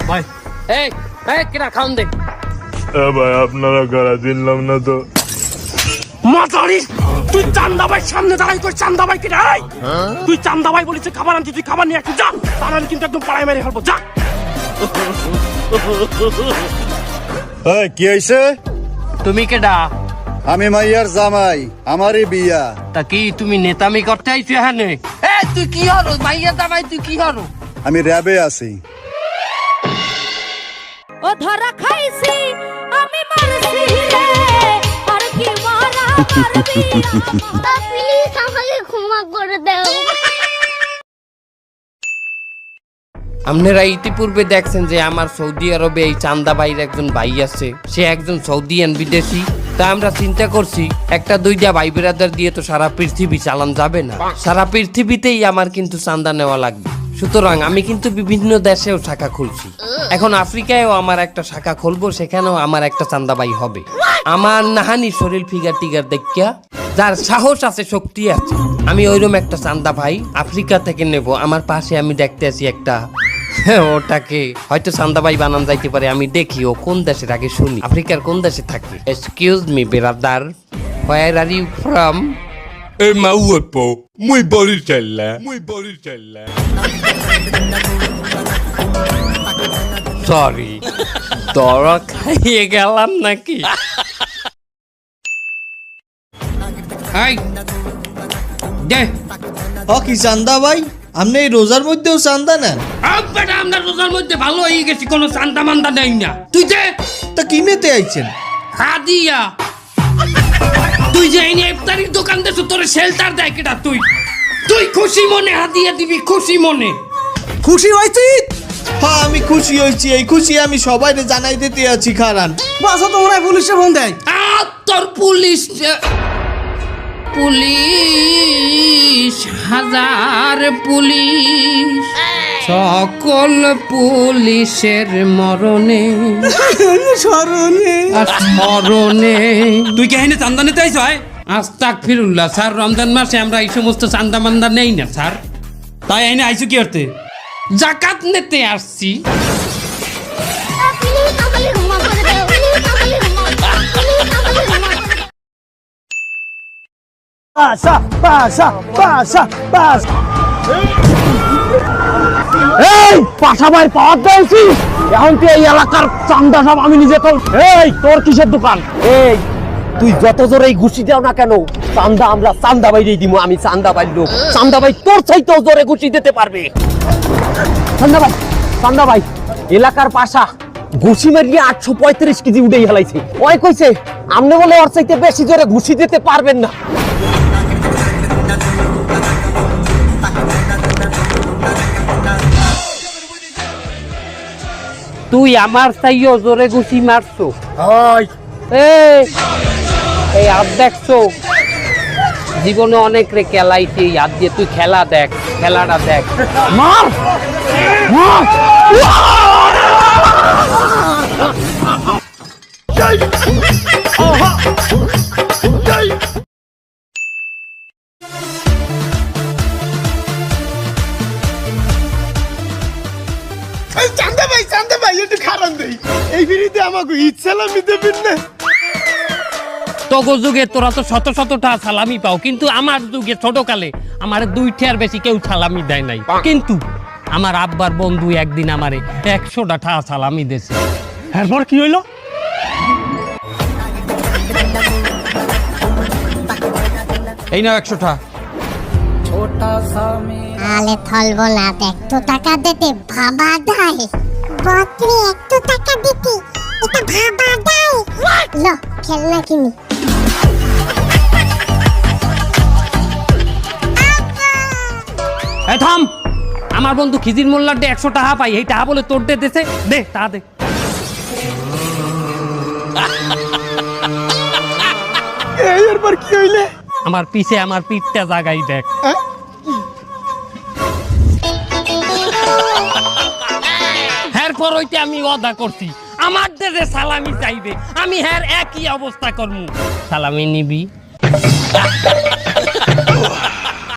ভাই এই কেনা খাওন দে ভাই আপনারা করা দিলাম না তো মাতারিস তুই চান্দা ভাই সামনে দাঁড়াই কই চান্দা ভাই কেনা তুই চান্দা ভাই বলিস খাবার আনছি তুই খাবার নিয়ে আসছিস যা তার আমি কিন্তু একদম পাড়ায় মেরে ফেলবো যা কি হয়েছে? তুমি কেডা? আমি মাইয়ার জামাই, আমারই বিয়া। তা কি তুমি নেতামি করতে আইছো এখানে? তুই কি হলো মাইয়া জামাই তুই কি হলো? আমি র্যাবে আছি। ও ধরা খাইছি আমি মারছি রে আর কি মারা মারবি প্লিজ আমাকে ক্ষমা করে দাও। আপনারা ইতিপূর্বে দেখছেন যে আমার সৌদি আরবে এই চান্দা ভাইয়ের একজন ভাই আছে, সে একজন সৌদিয়ান বিদেশি। তা আমরা চিন্তা করছি একটা দুইটা ভাই ব্রাদার দিয়ে তো সারা পৃথিবী চালান যাবে না, সারা পৃথিবীতেই আমার কিন্তু চান্দা নেওয়া লাগবে। সুতরাং আমি কিন্তু বিভিন্ন দেশেও শাখা খুলছি। এখন আফ্রিকায়ও আমার একটা শাখা খুলবো, সেখানেও আমার একটা চান্দা ভাই হবে। আমার নাহানি শরীর ফিগার টিগার দেখিয়া যার সাহস আছে শক্তি আছে, আমি ওইরকম একটা চান্দা ভাই আফ্রিকা থেকে নেব। আমার পাশে আমি দেখতে আছি একটা, ওটাকে হয়তো চান্দা ভাই বানান যাইতে পারে। আমি দেখি ও কোন দেশের, আগে শুনি আফ্রিকার কোন দেশে থাকে। Excuse me brother, where are you from? Mauepo, muy boricella. Sorry, দরা খাইয়ে গেলাম নাকি? এই দে কি চান্দা ভাই, আপনি এই রোজার মধ্যেও চান্দা নেন? বেটা আমরা রোজার মধ্যে ভালো হয়ে গেছি, কোনো চান্দা মান্দা নেই না। তুই দে। তা কিনেতে আইছেন? হাদিয়া। তুই যে এই ইফতারির দোকান দেছো, তোরে শেল্টার দেয় কেটা? তুই খুশি মনে হাদিয়া দিবি, খুশি মনে। খুশি হয়েছি? হ্যাঁ আমি খুশি হয়েছি, এই খুশি আমি সবাই জানাই দিতে আছি। খারান বাসা তো ওরাই পুলিশে ফোন দেয়। তোর পুলিশ হাজার পুলিশ, সকল পুলিশের মরণে স্মরণে। তুই কে এনে চান্দা নিতে আইছ? আস্তাগফিরুল্লাহ স্যার, রমজান মাসে আমরা এই সমস্ত চান্দা মান্দা নেই না স্যার। তাই এনে আইছো কি করতে? জাকাত নিতে আসছি। প্লিজ আমাকে ক্ষমা করে দাও, প্লিজ আমাকে ক্ষমা করে দাও। এই পাশাবাই পাওয়ার দিয়েছি, এখন তুই এই এলাকার চান্দা সব আমি নিজে তো। এই তোর কিসের দোকান? এই তুই যত জোরে ঘুষি দাও না কেন, চান্দা আমরা চান্দা বাইরেই দিব। আমি চান্দা বাইর লোক, চান্দা ভাই তোর চাইতেও জোরে ঘুষি দিতে পারবে। চান্দা ভাই এলাকার পাশা ঘুষি মারিয়ে 835 কেজি উঠেই হেলাইছে। ওই কইছে আপনি বলে ওর চাইতে বেশি জোরে ঘুষি দিতে পারবেন না। তুই আমার চাইও জোরে ঘুষি মারছো। এই হাত দেখছো, জীবনে অনেক রে খেলাইছি হাত দিয়ে। তুই খেলা দেখ, খেলাটা দেখ। মার মার। চান্দা ভাই একটু খারান দেই, এই ফিরিতে আমাকে ইচ্ছালামি দেবেন না? তোগো যুগে তোরা তো শত শতটা সালামি পাও, কিন্তু আমার যুগে ছোটকালে আমার 2টার বেশি কেউ সালামি দেয় নাই। কিন্তু আমার আব্বার বন্ধু একদিন আমারে 100টা সালামি দিয়েছে। এরপর কি হইলো? এই নাও 100টা। আলে থলবো না, 100 টাকা দিতে ভাবা যায়? বকরি 100 টাকা দিতে এটা ভাবা যায়? লো খেলনা কিনি। এই থাম, আমার বন্ধু খিজির মোল্লার 100 টাকা পাই, এই টাকা বলে তোর দিতেছে। দে টাকা দে। এরপর কি হইলে? আমার পিছে আমার পিঠটা জাগাই দেখ। এরপর হইতে আমি ওয়াদা করছি আমার দেশে সালামি চাইবে, আমি হ্যার একই অবস্থা করবো। সালামি নিবি?